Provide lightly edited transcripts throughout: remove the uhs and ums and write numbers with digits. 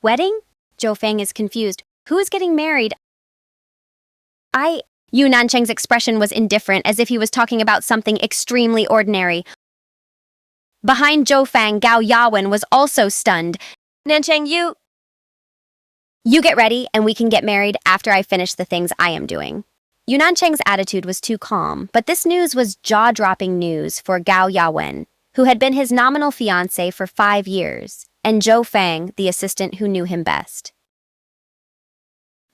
Wedding? Zhou Fang is confused. Who is getting married? Yu Nancheng's expression was indifferent, as if he was talking about something extremely ordinary. Behind Zhou Fang, Gao Yawen was also stunned. Nancheng, you get ready, and we can get married after I finish the things I am doing. Yu Nancheng's attitude was too calm, but this news was jaw-dropping news for Gao Yawen, who had been his nominal fiancé for 5 years, and Zhou Fang, the assistant who knew him best.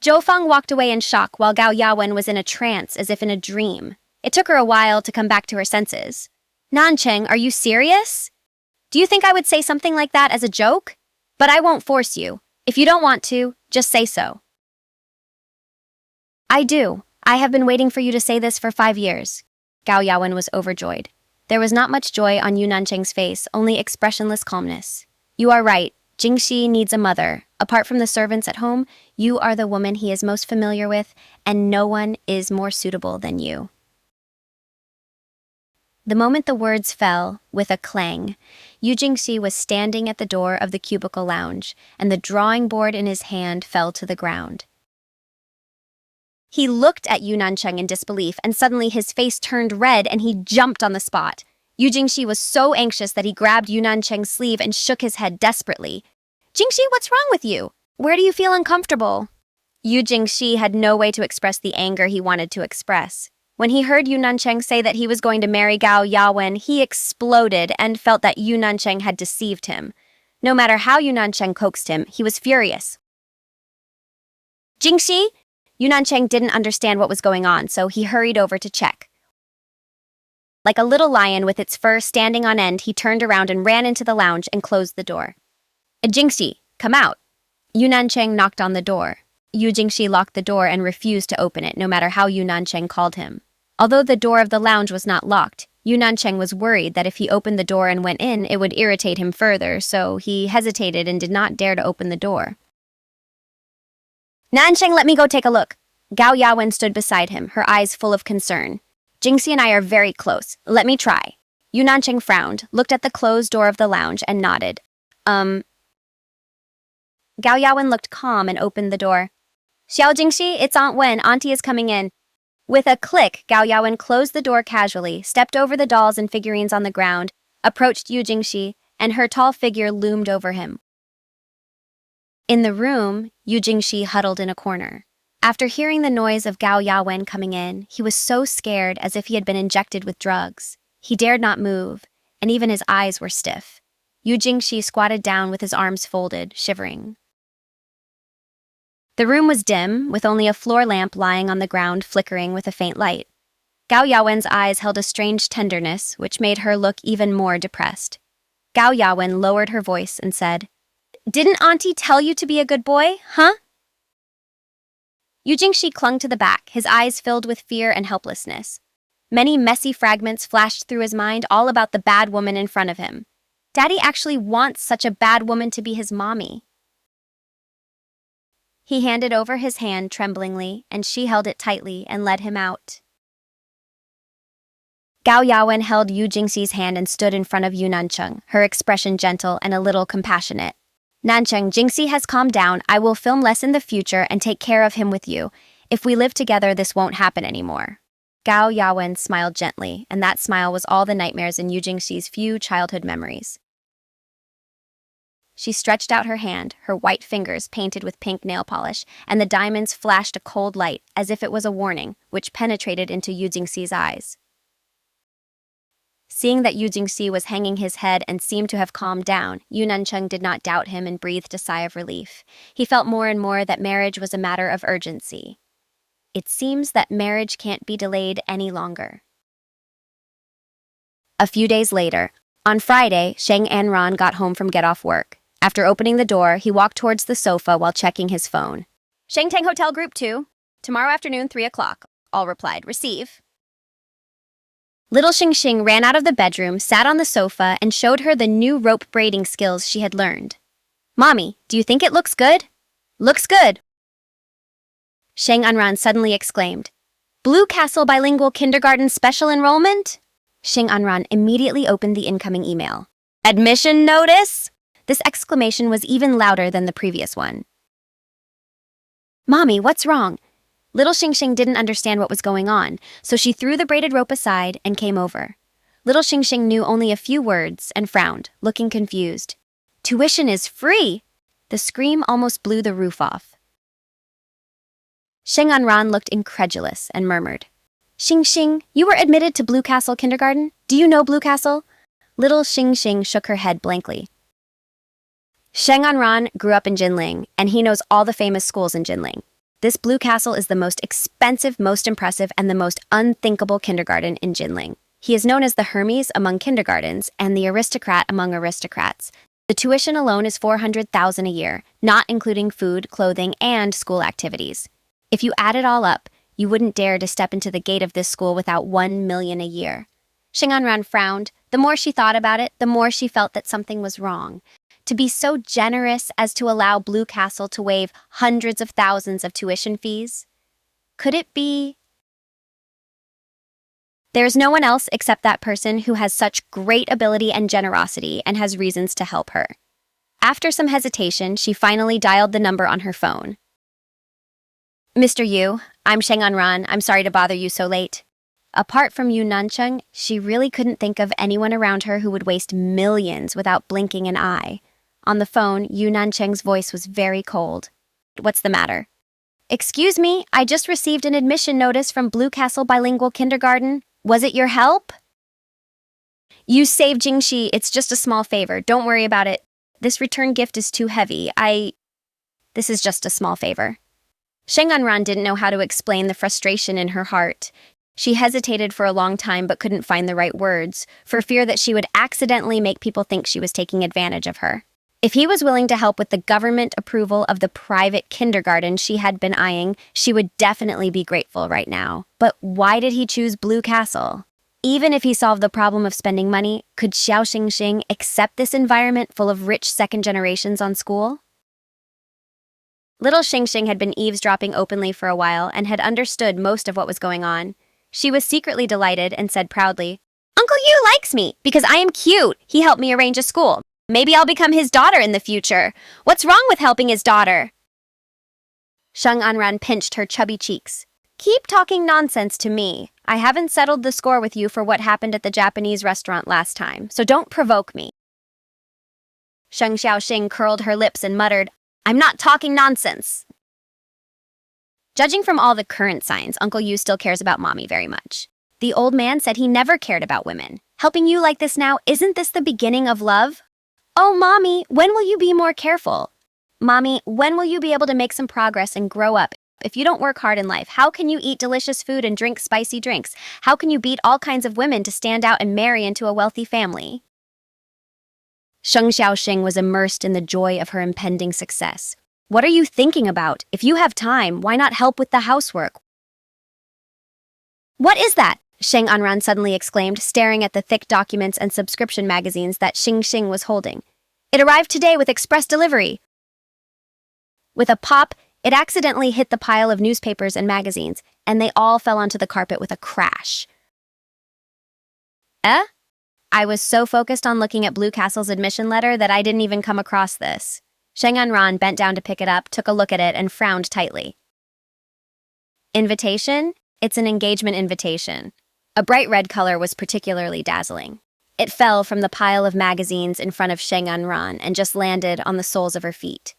Zhou Fang walked away in shock while Gao Yawen was in a trance, as if in a dream. It took her a while to come back to her senses. Nancheng, are you serious? Do you think I would say something like that as a joke? But I won't force you. If you don't want to, just say so. I do. I have been waiting for you to say this for 5 years. Gao Yawen was overjoyed. There was not much joy on Yu Nancheng's face, only expressionless calmness. You are right. Zhuxi needs a mother. Apart from the servants at home, you are the woman he is most familiar with, and no one is more suitable than you. The moment the words fell, with a clang, Yu Jingxi was standing at the door of the cubicle lounge, and the drawing board in his hand fell to the ground. He looked at Yu Nancheng in disbelief, and suddenly his face turned red and he jumped on the spot. Yu Jingxi was so anxious that he grabbed Yu Nancheng's sleeve and shook his head desperately. Jingxi, what's wrong with you? Where do you feel uncomfortable? Yu Jingxi had no way to express the anger he wanted to express. When he heard Yu Nancheng say that he was going to marry Gao Yawen, he exploded and felt that Yu Nancheng had deceived him. No matter how Yu Nancheng coaxed him, he was furious. Jingxi? Yu Nancheng didn't understand what was going on, so he hurried over to check. Like a little lion with its fur standing on end, he turned around and ran into the lounge and closed the door. Jingxi, come out. Yu Nancheng knocked on the door. Yu Jingxi locked the door and refused to open it, no matter how Yu Nancheng called him. Although the door of the lounge was not locked, Yu Nancheng was worried that if he opened the door and went in, it would irritate him further, so he hesitated and did not dare to open the door. Nancheng, let me go take a look. Gao Yawen stood beside him, her eyes full of concern. Jingxi and I are very close. Let me try. Yu Nancheng frowned, looked at the closed door of the lounge, and nodded. Gao Yawen looked calm and opened the door. Xiao Jingxi, it's Aunt Wen. Auntie is coming in. With a click, Gao Yawen closed the door casually, stepped over the dolls and figurines on the ground, approached Yu Jingxi, and her tall figure loomed over him. In the room, Yu Jingxi huddled in a corner. After hearing the noise of Gao Yawen coming in, he was so scared as if he had been injected with drugs. He dared not move, and even his eyes were stiff. Yu Jingxi squatted down with his arms folded, shivering. The room was dim, with only a floor lamp lying on the ground flickering with a faint light. Gao Yawen's eyes held a strange tenderness, which made her look even more depressed. Gao Yawen lowered her voice and said, Didn't Auntie tell you to be a good boy, huh? Yu Jingxi clung to the back, his eyes filled with fear and helplessness. Many messy fragments flashed through his mind, all about the bad woman in front of him. Daddy actually wants such a bad woman to be his mommy. He handed over his hand tremblingly, and she held it tightly and led him out. Gao Yawen held Yu Jingxi's hand and stood in front of Yu Nancheng, her expression gentle and a little compassionate. Nancheng, Jingxi has calmed down. I will film less in the future and take care of him with you. If we live together, this won't happen anymore. Gao Yawen smiled gently, and that smile was all the nightmares in Yu Jingxi's few childhood memories. She stretched out her hand, her white fingers painted with pink nail polish, and the diamonds flashed a cold light, as if it was a warning, which penetrated into Yu Jingxi's eyes. Seeing that Yu Jingxi was hanging his head and seemed to have calmed down, Yu Nancheng did not doubt him and breathed a sigh of relief. He felt more and more that marriage was a matter of urgency. It seems that marriage can't be delayed any longer. A few days later, on Friday, Sheng Anran got home from get-off work. After opening the door, he walked towards the sofa while checking his phone. Shengtang Hotel Group 2. Tomorrow afternoon, 3 o'clock. All replied, receive. Little Xing ran out of the bedroom, sat on the sofa, and showed her the new rope braiding skills she had learned. Mommy, do you think it looks good? Looks good. Sheng Anran suddenly exclaimed. Blue Castle Bilingual Kindergarten Special Enrollment? Sheng Anran immediately opened the incoming email. Admission notice? This exclamation was even louder than the previous one. Mommy, what's wrong? Little Xing Xing didn't understand what was going on, so she threw the braided rope aside and came over. Little Xing Xing knew only a few words and frowned, looking confused. Tuition is free! The scream almost blew the roof off. Sheng Anran looked incredulous and murmured, Xing Xing, you were admitted to Blue Castle Kindergarten? Do you know Blue Castle? Little Xing Xing shook her head blankly. Sheng Anran grew up in Jinling, and he knows all the famous schools in Jinling. This Blue Castle is the most expensive, most impressive, and the most unthinkable kindergarten in Jinling. He is known as the Hermes among kindergartens and the aristocrat among aristocrats. The tuition alone is 400,000 a year, not including food, clothing, and school activities. If you add it all up, you wouldn't dare to step into the gate of this school without 1 million a year. Sheng Anran frowned. The more she thought about it, the more she felt that something was wrong. To be so generous as to allow Blue Castle to waive hundreds of thousands of tuition fees? Could it be? There is no one else except that person who has such great ability and generosity and has reasons to help her. After some hesitation, she finally dialed the number on her phone. Mr. Yu, I'm Sheng Anran. I'm sorry to bother you so late. Apart from Yu Nancheng, she really couldn't think of anyone around her who would waste millions without blinking an eye. On the phone, Yu Nancheng's voice was very cold. What's the matter? Excuse me, I just received an admission notice from Blue Castle Bilingual Kindergarten. Was it your help? You saved Jingxi. It's just a small favor. Don't worry about it. This return gift is too heavy. This is just a small favor. Sheng Anran didn't know how to explain the frustration in her heart. She hesitated for a long time but couldn't find the right words, for fear that she would accidentally make people think she was taking advantage of her. If he was willing to help with the government approval of the private kindergarten she had been eyeing, she would definitely be grateful right now. But why did he choose Blue Castle? Even if he solved the problem of spending money, could Xiao Xingxing accept this environment full of rich second generations on school? Little Xingxing had been eavesdropping openly for a while and had understood most of what was going on. She was secretly delighted and said proudly, Uncle Yu likes me because I am cute. He helped me arrange a school. Maybe I'll become his daughter in the future. What's wrong with helping his daughter? Sheng Anran pinched her chubby cheeks. Keep talking nonsense to me. I haven't settled the score with you for what happened at the Japanese restaurant last time, so don't provoke me. Sheng Xiaoxing curled her lips and muttered, I'm not talking nonsense. Judging from all the current signs, Uncle Yu still cares about Mommy very much. The old man said he never cared about women. Helping you like this now, isn't this the beginning of love? Oh, Mommy, when will you be more careful? Mommy, when will you be able to make some progress and grow up? If you don't work hard in life, how can you eat delicious food and drink spicy drinks? How can you beat all kinds of women to stand out and marry into a wealthy family? Sheng Xiaoxing was immersed in the joy of her impending success. What are you thinking about? If you have time, why not help with the housework? What is that? Sheng Anran suddenly exclaimed, staring at the thick documents and subscription magazines that Xing Xing was holding. It arrived today with express delivery. With a pop, it accidentally hit the pile of newspapers and magazines, and they all fell onto the carpet with a crash. I was so focused on looking at Blue Castle's admission letter that I didn't even come across this. Sheng Anran bent down to pick it up, took a look at it, and frowned tightly. Invitation? It's an engagement invitation. A bright red color was particularly dazzling. It fell from the pile of magazines in front of Sheng Anran and just landed on the soles of her feet.